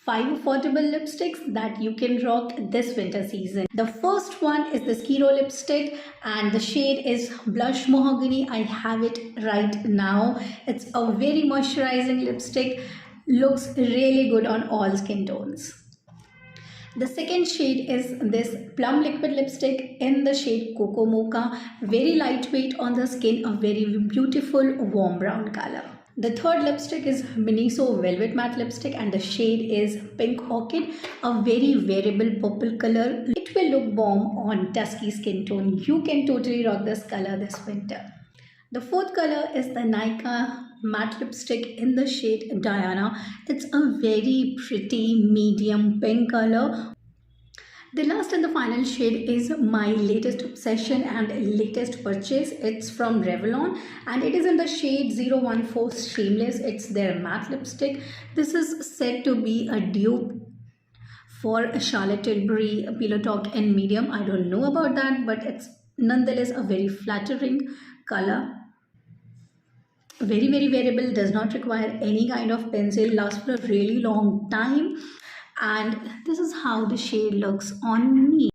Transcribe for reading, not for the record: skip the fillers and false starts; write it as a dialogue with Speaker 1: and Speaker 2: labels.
Speaker 1: 5 affordable lipsticks that you can rock this winter season. The first one is the Skiro lipstick and the shade is Blush Mahogany. I have it right now. It's a very moisturizing lipstick, looks really good on all skin tones. The second shade is this plum liquid lipstick in the shade Cocoa Mocha. Very lightweight on the skin, a very beautiful warm brown color. The third lipstick is Miniso Velvet Matte Lipstick and the shade is Pink Orchid, a very wearable purple color. It will look bomb on dusky skin tone. You can totally rock this color this winter. The fourth color is the Nykaa matte lipstick in the shade Diana. It's a very pretty medium pink color. The last and the final shade is my latest obsession and latest purchase. It's from Revlon and it is in the shade 014 Shameless. It's their matte lipstick. This is said to be a dupe for Charlotte Tilbury Pillow Talk in medium. I don't know about that, but it's nonetheless a very flattering color. Very wearable, does not require any kind of pencil, lasts for a really long time, and this is how the shade looks on me.